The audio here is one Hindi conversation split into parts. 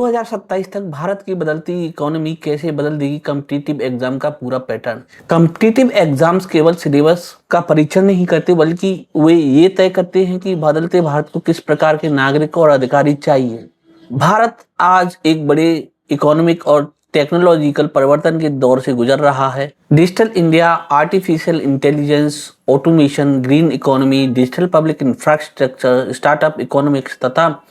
2027 तक भारत की बदलती इकोनॉमी कैसे बदल देगी कॉम्पिटिटिव एग्जाम का पूरा पैटर्न। कॉम्पिटिटिव एग्जाम्स केवल सिलेबस का परीक्षण नहीं करते, बल्कि वे ये तय करते हैं कि बदलते भारत को किस प्रकार के नागरिक और अधिकारी चाहिए। भारत आज एक बड़े इकोनॉमिक और टेक्नोलॉजिकल परिवर्तन के दौर से गुजर रहा है। Digital India, artificial intelligence, automation, green economy, digital public infrastructure, startup economics तथा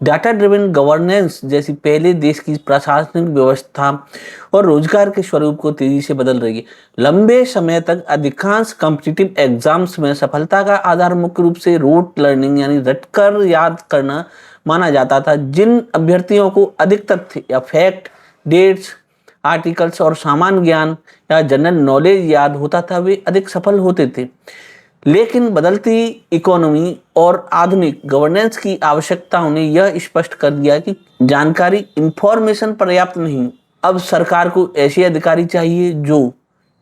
डाटा ड्रिवन गवर्नेंस जैसी पहले देश की प्रशासनिक व्यवस्था और रोजगार के स्वरूप को तेजी से बदल रही है। लंबे समय तक अधिकांश कॉम्पिटिटिव एग्जाम्स में सफलता का आधार मुख्य रूप से रोट लर्निंग यानी रटकर याद करना माना जाता था। जिन अभ्यर्थियों को अधिक तथ्य या फैक्ट, डेट्स, आर्टिकल्स और सामान्य ज्ञान या जनरल नॉलेज याद होता था, वे अधिक सफल होते थे। लेकिन बदलती इकोनॉमी और आधुनिक गवर्नेंस की आवश्यकताओं ने यह स्पष्ट कर दिया कि जानकारी, इंफॉर्मेशन पर्याप्त नहीं। अब सरकार को ऐसे अधिकारी चाहिए जो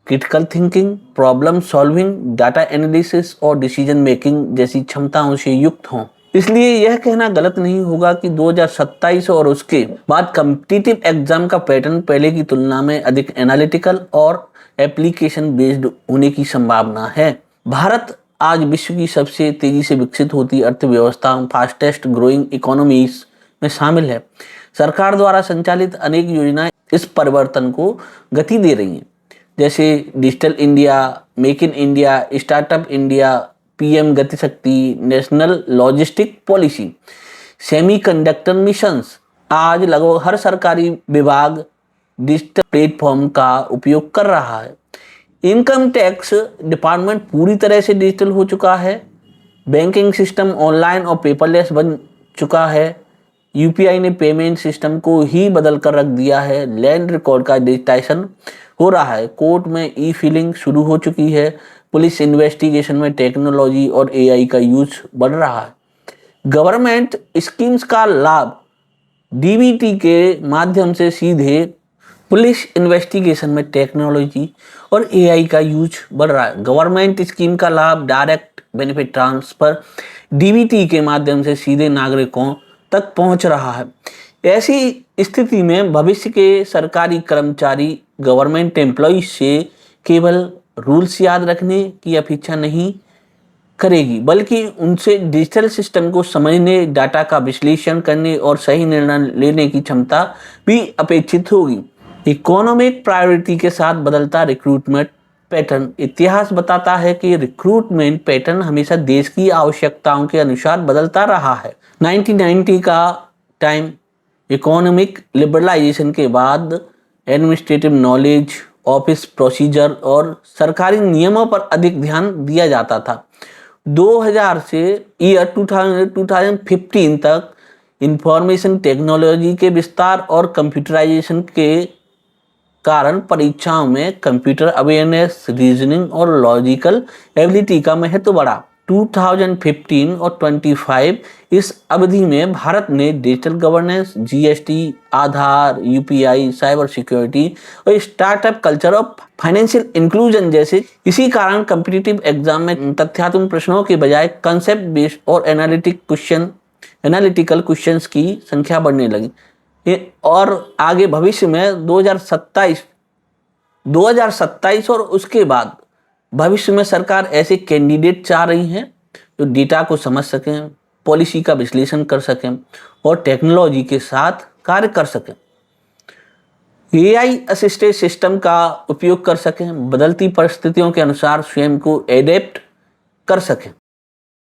critical thinking, problem solving, data analysis और डिसीजन मेकिंग जैसी क्षमताओं से युक्त हों। इसलिए यह कहना गलत नहीं होगा कि 2027 और उसके बाद कॉम्पिटिटिव एग्जाम का पैटर्न पहले की तुलना में अधिक एनालिटिकल और एप्लीकेशन बेस्ड होने की संभावना है। भारत आज विश्व की सबसे तेजी से विकसित होती अर्थव्यवस्था, फास्टेस्ट ग्रोइंग इकोनॉमीज में शामिल है। सरकार द्वारा संचालित अनेक योजनाएं इस परिवर्तन को गति दे रही हैं, जैसे digital India, make in India, startup India, PM गति शक्ति, national logistic policy, semiconductor missions. आज लगभग हर सरकारी विभाग डिजिटल प्लेटफॉर्म का उपयोग कर रहा है। इनकम टैक्स डिपार्टमेंट पूरी तरह से डिजिटल हो चुका है। बैंकिंग सिस्टम ऑनलाइन और पेपरलेस बन चुका है। यूपीआई ने पेमेंट सिस्टम को ही बदल कर रख दिया है। लैंड रिकॉर्ड का डिजिटाइजेशन हो रहा है। कोर्ट में ई फिलिंग शुरू हो चुकी है। पुलिस इन्वेस्टिगेशन में टेक्नोलॉजी और एआई का यूज बढ़ रहा है। गवर्नमेंट स्कीम्स का लाभ डीबीटी के माध्यम से सीधे पुलिस इन्वेस्टिगेशन में टेक्नोलॉजी और एआई का यूज बढ़ रहा है। गवर्नमेंट स्कीम का लाभ डायरेक्ट बेनिफिट ट्रांसफर डीबीटी के माध्यम से सीधे नागरिकों तक पहुंच रहा है। ऐसी स्थिति में भविष्य के सरकारी कर्मचारी गवर्नमेंट एम्प्लॉय से केवल रूल्स याद रखने की अपेक्षा नहीं करेगी, बल्कि उनसे डिजिटल सिस्टम को समझने, डाटा का विश्लेषण करने और सही निर्णय लेने की क्षमता भी अपेक्षित होगी। इकोनॉमिक प्रायोरिटी के साथ बदलता रिक्रूटमेंट पैटर्न। इतिहास बताता है कि रिक्रूटमेंट पैटर्न हमेशा देश की आवश्यकताओं के अनुसार बदलता रहा है। 1990 का टाइम इकोनॉमिक लिबरलाइजेशन के बाद एडमिनिस्ट्रेटिव नॉलेज, ऑफिस प्रोसीजर और सरकारी नियमों पर अधिक ध्यान दिया जाता था। 2000 से ईयर 2015 तक इंफॉर्मेशन टेक्नोलॉजी के विस्तार और कंप्यूटराइजेशन के कारण परीक्षाओं में कंप्यूटर अवेयरनेस, रीजनिंग और लॉजिकल एबिलिटी का महत्व बढ़ा। 2015 और 25 इस अवधि में भारत ने डिजिटल गवर्नेंस, जीएसटी, आधार, यूपीआई, साइबर सिक्योरिटी और स्टार्टअप कल्चर और फाइनेंशियल इंक्लूजन जैसे। इसी कारण कॉम्पिटिटिव एग्जाम में तथ्यात्मक प्रश्नों के बजाय कंसेप्ट बेस्ड और एनालिटिकल क्वेश्चंस की संख्या बढ़ने लगी। और आगे भविष्य में 2027 और उसके बाद भविष्य में सरकार ऐसे कैंडिडेट चाह रही हैं जो डेटा को समझ सकें, पॉलिसी का विश्लेषण कर सकें और टेक्नोलॉजी के साथ कार्य कर सकें। एआई असिस्टेड सिस्टम का उपयोग कर सकें, बदलती परिस्थितियों के अनुसार स्वयं को एडेप्ट कर सकें।